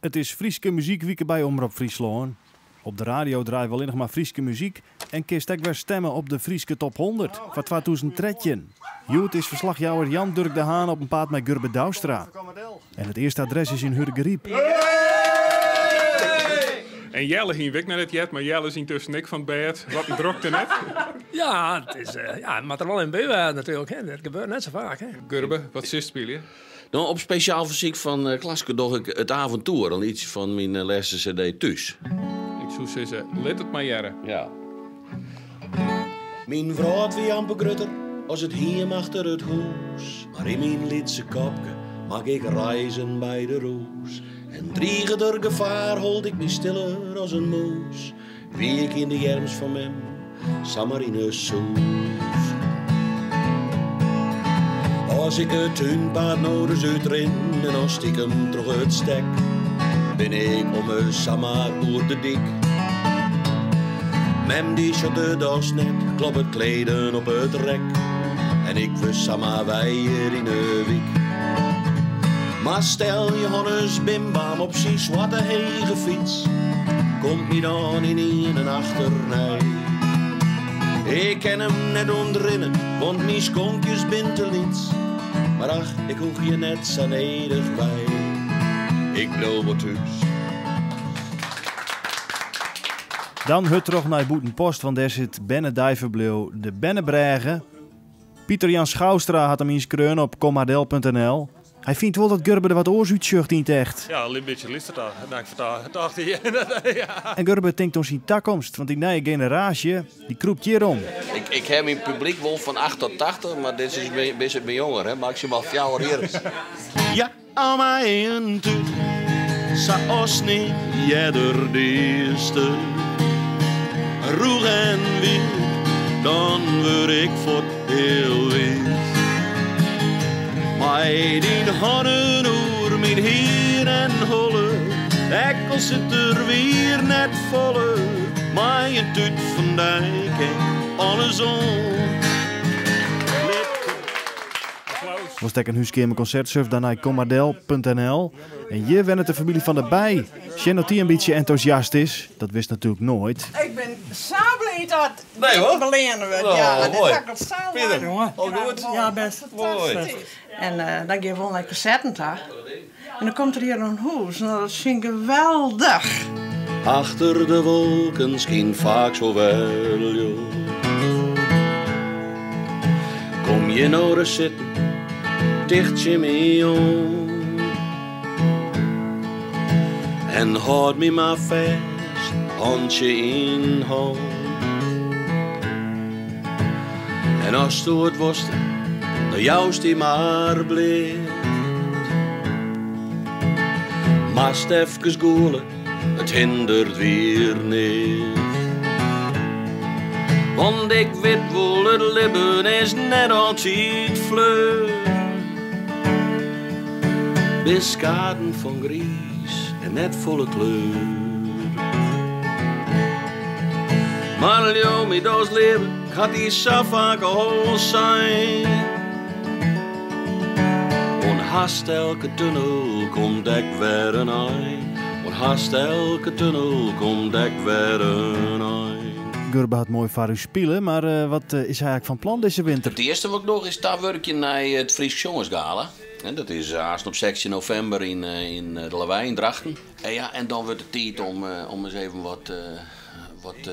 Het is Frieske muziekweek bij Omroep Friesland. Op de radio draaien we alleen nog maar Frieske muziek en kist ook weer stemmen op de Frieske Top 100 van 2013. Joet is verslagjouwer Jan Dirk de Haan op een paard met Gurbe Douwstra. En het eerste adres is in Hurgeriep. En Jelle ging weg naar het jet, maar Jelle is intussen niks van het bed. Wat een drokte net. Ja, het is maar er wel in buien natuurlijk. Hè. Dat gebeurt net zo vaak. Hè. Gurbe, wat zit speel je? Nou, op speciaal verzoek van Klaske doe ik het avontuur. Al iets van mijn laatste cd thuis. Ik zou zeggen, let het maar jaren. Ja. Mijn vrouw wie amper grutter als het hier achter het huis. Maar in mijn lidse kopje mag ik reizen bij de roos. En driegen door gevaar hold ik me stiller als een moes. Wie ik in de jerms van mem, sammer in een soes. Als ik het tuinpaard nodig uitren en dan stiekem terug het stek, ben ik om een samar oer de dik. Mem die shot de das net, klop het kleden op het rek. En ik was samar weier in een wiek. Maar stel Johannes Bimbam op zijn zwarte hege fiets, komt niet dan in een achterrij. Ik ken hem net ontrinnen, want mijn skonkjes bent te liets. Maar ach, ik hoeg je net zo nedig bij. Ik blijf wat thuis. Dan hut terug naar Boetenpost, want daar zit Benne Dijvenbleuw de Bennebregen. Pieter Jan Schouwstra had hem inschreven op comadel.nl. Hij vindt wel dat Gurbe er wat oors uitschucht in het echt. Ja, een beetje lister daar. Dank voor dacht hij. Ja. En Gurbe denkt aan zijn toekomst, want die nieuwe generatie, die kroept hierom. Ik heb mijn publiek wel van 8 tot 80, maar dit is best een jonger, hè? Maximaal 4 jaar hier. Ja, aan mij een tuut, zoals niet jeder de eerste. Roeg en wier, dan word ik voor heel wit. Maar die handen oer mijn heer en holle, ekkel zit er weer net volle. Maar je tuut van dijk en alles om. Was het een huiskeer mijn concert, surf dan naar comadel.nl. En hier went het de familie van de Bij. Sjen dat die een beetje enthousiast is, dat wist natuurlijk nooit. Ik ben sabelend dat Nee, hoor. belenen wordt. Oh, Ja, mooi. dat is al Peter, jongen. oh, goed. Ja, best. Mooi. En dan geven we wel naar cassetten daar. En dan komt er hier een huis. Nou, dat is geweldig. Achter de wolken scheen vaak zo wel, joh. Kom je nou eens zitten, dicht je mee om. En houd me maar vast, handje in hand. En als je het worst, dan joust die maar blind. Maar Stefkes goelen, het hindert weer niet. Want ik weet wel, het leven is net altijd vlug. Biskaden van gries en net volle kleur. Maar joh, met dat leven gaat die zo vaak al zijn. En haast elke tunnel komt ik weer een eind. En haast elke tunnel komt ik weer een eind. Gurbe had mooi voor u spelen, maar wat is hij eigenlijk van plan deze winter? Het eerste wat ik nog is, daar werk je naar het Fries Jongensgala. En dat is haast op 16 november in de Lawei in Drachten. En ja, en dan wordt het tijd om eens even wat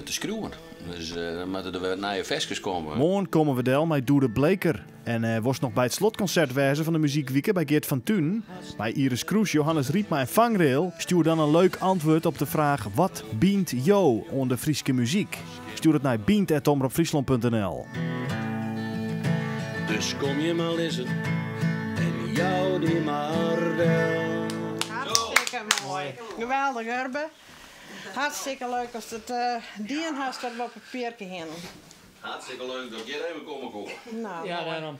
te schreeuwen. Dus dan moeten er weer nieuwe vestjes komen. Morgen komen we del met Doede Bleker. En was nog bij het slotconcert wezen van de muziekweek bij Geert van Thun. Bij Iris Kroes, Johannes Riepma en Vangrail stuur dan een leuk antwoord op de vraag: wat bient jou onder Frieske muziek? Stuur het naar bient@omroepfriesland.nl. Dus kom je maar lezen en jou die maar wel. Hartstikke mooi. Geweldig, Gurbe. Hartstikke leuk als het dien hast dat we op het papiertje heen. Hartstikke leuk dat je even komen. Nou, Ja, mooi. daarom.